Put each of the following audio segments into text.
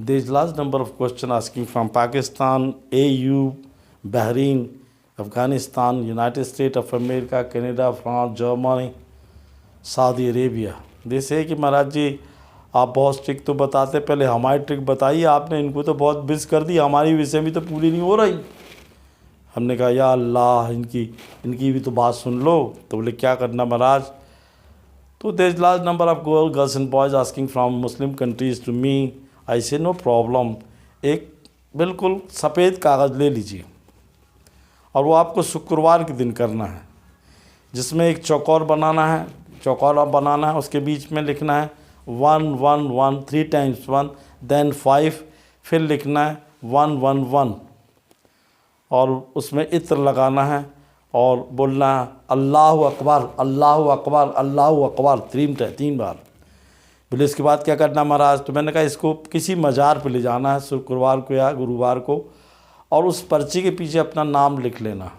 There is large number of questions asking from Pakistan, AU, Bahrain, Afghanistan, United States of America, Canada, France, Germany, Saudi Arabia. जैसे कि महाराज जी आप बहुत trick तो बताते, पहले हमारी ट्रिक बताइए। आपने इनको तो बहुत बिस कर दी, हमारी विषय भी तो पूरी नहीं हो रही। हमने कहा या अल्लाह, इनकी भी तो बात सुन लो। तो बोले क्या करना महाराज? तो there is large number of girls and boys asking from Muslim countries to me. I say no problem. एक बिल्कुल सफ़ेद कागज़ ले लीजिए और वो आपको शुक्रवार के दिन करना है, जिसमें एक चौकोर बनाना है। चौकोर बनाना है, उसके बीच में लिखना है 1 1 1 3 टाइम्स 1, देन 5, फिर लिखना है 1 1 1 और उसमें इत्र लगाना है और बोलना है अल्लाहु अकबर, अल्लाहु अकबर, अल्लाहु अकबर 3 बार। बोले इसके बाद क्या करना महाराज? तो मैंने कहा इसको किसी मज़ार पे ले जाना है शुक्रवार को या गुरुवार को, और उस पर्ची के पीछे अपना नाम लिख लेना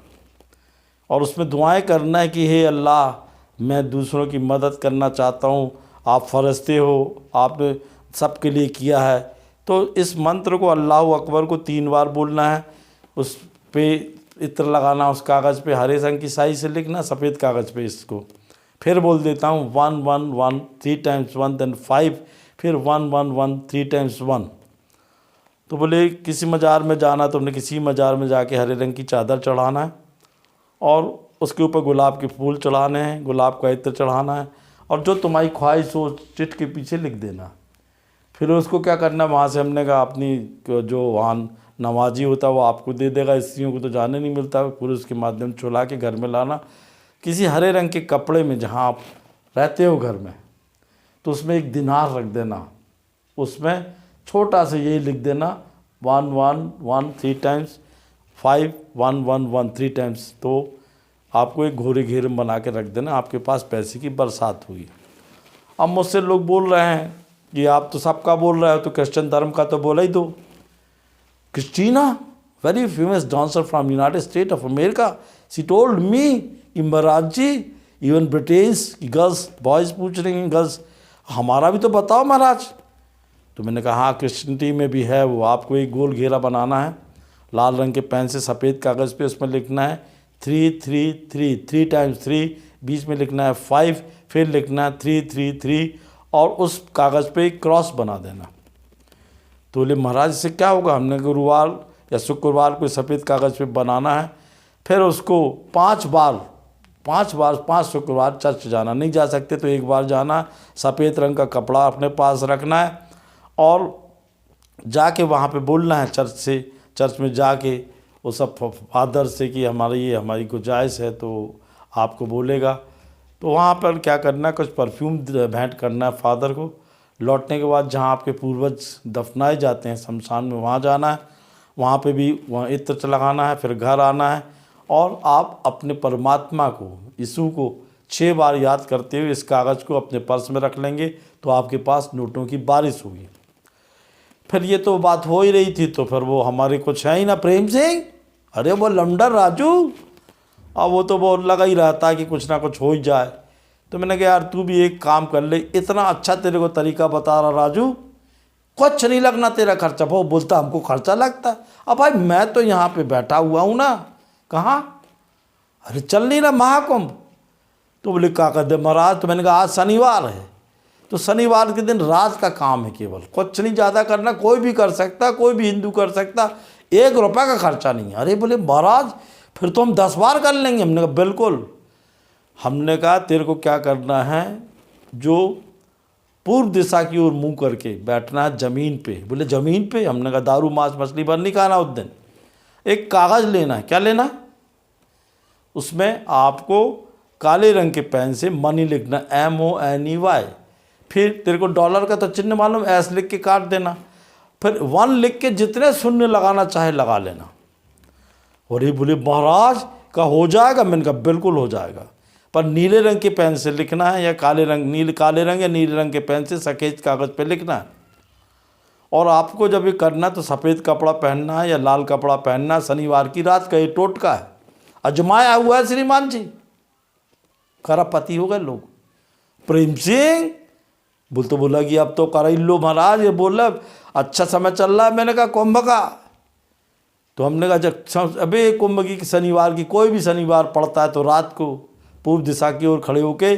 और उसमें दुआएं करना है कि हे अल्लाह, मैं दूसरों की मदद करना चाहता हूँ, आप फरिश्ते हो, आपने सबके लिए किया है। तो इस मंत्र को अल्लाहु अकबर को 3 बार बोलना है। उस पे इत्र लगाना, उस कागज़ पे हरे रंग की स्याही से लिखना, सफ़ेद कागज़ पे इसको। फिर बोल देता हूँ 1 1 1 3 टाइम्स 1, देन 5, फिर 1 1 1 3 टाइम्स 1। तो बोले किसी मज़ार में जाना, तो हमने किसी मज़ार में जाके हरे रंग की चादर चढ़ाना है और उसके ऊपर गुलाब के फूल चढ़ाने हैं, गुलाब का इत्र चढ़ाना है और जो तुम्हारी ख्वाहिश हो चिट के पीछे लिख देना। फिर उसको क्या करना, वहाँ से हमने कहा अपनी जो वहाँ नमाजी होता है वो आपको दे देगा, स्त्रियों को तो जाने नहीं मिलता, पुरुष के माध्यम चुला के घर में लाना किसी हरे रंग के कपड़े में जहाँ आप रहते हो घर में। तो उसमें एक दिनार रख देना, उसमें छोटा सा यही लिख देना 1 1 1 3 टाइम्स, 5 1 1 1 3 टाइम्स। तो आपको एक घोरे घेरे में बना के रख देना, आपके पास पैसे की बरसात हुई। अब मुझसे लोग बोल रहे हैं कि आप तो सबका बोल रहे हो, तो क्रिश्चियन धर्म का तो बोला ही दो। Christina, very famous dancer from United State of America, she told me Maharaj ji, even Britain's की गर्ल्स, बॉयज़ पूछ रही हैं गर्ल्स, हमारा भी तो बताओ महाराज। तो मैंने कहा हाँ, क्रिश्चियनिटी में भी है वो। आपको एक गोल घेरा बनाना है लाल रंग के पेन से सफ़ेद कागज़ पे, उसमें लिखना है 3 3 3 3 टाइम्स 3, बीच में लिखना है 5, फिर लिखना है 3 3 3 और उस कागज़ पे एक क्रॉस बना देना। तो बोले महाराज इससे क्या होगा? हमने गुरुवार या शुक्रवार को सफ़ेद कागज़ पे बनाना है, फिर उसको 5 शुक्रवार चर्च जाना। नहीं जा सकते तो एक बार जाना, सफ़ेद रंग का कपड़ा अपने पास रखना है और जाके वहाँ पे बोलना है चर्च में जाके वो सब फादर से कि हमारी गुंजाइश है, तो आपको बोलेगा। तो वहाँ पर क्या करना, कुछ परफ्यूम भेंट करना है फादर को। लौटने के बाद जहाँ आपके पूर्वज दफनाए जाते हैं शमशान में, वहाँ जाना है, वहाँ पे भी वहाँ इत्र लगाना है, फिर घर आना है और आप अपने परमात्मा को, यीशु को 6 बार याद करते हुए इस कागज़ को अपने पर्स में रख लेंगे, तो आपके पास नोटों की बारिश होगी। फिर ये तो बात हो ही रही थी, तो फिर वो हमारे कुछ है ही ना प्रेम सिंह, अरे वो लंडर राजू, अब वो तो वो लगा ही रहता है कि कुछ ना कुछ हो ही जाए। तो मैंने कहा यार तू भी एक काम कर ले, इतना अच्छा तेरे को तरीका बता रहा राजू, कुछ नहीं लगना तेरा खर्चा। वो बोलता हमको खर्चा लगता है। अब भाई मैं तो यहाँ पे बैठा हुआ हूँ ना, कहाँ, अरे चल नहीं रहा महाकुंभ। तो बोले क्या कर दे महाराज? तो मैंने कहा आज शनिवार है, तो शनिवार के दिन रात का काम है, केवल कुछ नहीं ज़्यादा करना, कोई भी कर सकता, कोई भी हिंदू कर सकता, 1 रुपये का खर्चा नहीं है। अरे बोले महाराज फिर तो हम 10 बार कर लेंगे। हमने कहा बिल्कुल। हमने कहा तेरे को क्या करना है, जो पूर्व दिशा की ओर मुंह करके बैठना है ज़मीन पे। बोले ज़मीन पे? हमने कहा दारू मांस मछली भर नहीं खाना उस दिन। एक कागज़ लेना है, क्या लेना, उसमें आपको काले रंग के पेन से मनी लिखना, MONEY। फिर तेरे को डॉलर का तो चिन्ह मालूम, ऐस लिख के काट देना, फिर 1 लिख के जितने शून्य लगाना चाहे लगा लेना। और ये बोले महाराज का हो जाएगा? मैंने कहा बिल्कुल हो जाएगा, पर नीले रंग के पेन से लिखना है या काले रंग या नीले रंग के पेन से सफ़ेद कागज़ पे लिखना है। और आपको जब ये करना है तो सफ़ेद कपड़ा पहनना है या लाल कपड़ा पहनना है। शनिवार की रात का ये टोटका है, अजमाया हुआ है श्रीमान जी, खरापति हो गए लोग। प्रेम सिंह बोल तो बोला कि अब तो कर लो महाराज। ये बोला अच्छा समय चल रहा है। मैंने कहा कुंभ का, तो हमने कहा जब अबे कुंभ की शनिवार की कोई भी शनिवार पड़ता है तो रात को पूर्व दिशा की ओर खड़े होके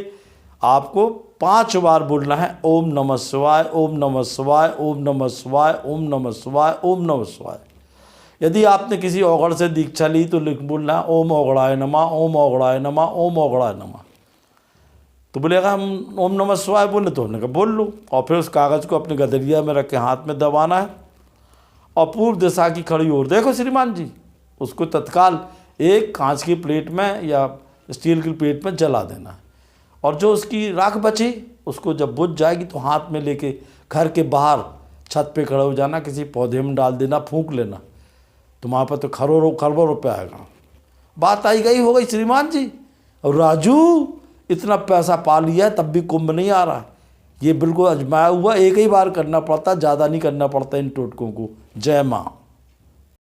आपको 5 बार बोलना है ओम नमः शिवाय, ओम नमः शिवाय, ओम नमः शिवाय, ओम नमः शिवाय, ओम नमः शिवाय। यदि आपने किसी औगड़ से दीक्षा ली तो बोलना है ओम औगड़ाय नमः, ओम औगड़ाय नमः, ओम औगड़ाय नमः। तो बोलेगा हम ओम नमः शिवाय बोले, तो हमने कहा बोल लो। और फिर उस कागज़ को अपने गदरिया में रख के हाथ में दबाना है और पूर्व दिशा की खड़ी ओर देखो श्रीमान जी, उसको तत्काल एक कांच की प्लेट में या स्टील की प्लेट में जला देना है। और जो उसकी राख बची उसको जब बुझ जाएगी तो हाथ में लेके घर के बाहर छत पे खड़े हो जाना, किसी पौधे में डाल देना, फूंक लेना, तुम्हारे पर तो खरबों रुपये आएगा। बात आई गई हो गई श्रीमान जी। और राजू इतना पैसा पा लिया तब भी कुंभ नहीं आ रहा। ये बिल्कुल अजमाया हुआ, एक ही बार करना पड़ता, ज़्यादा नहीं करना पड़ता इन टोटकों को। जय माँ।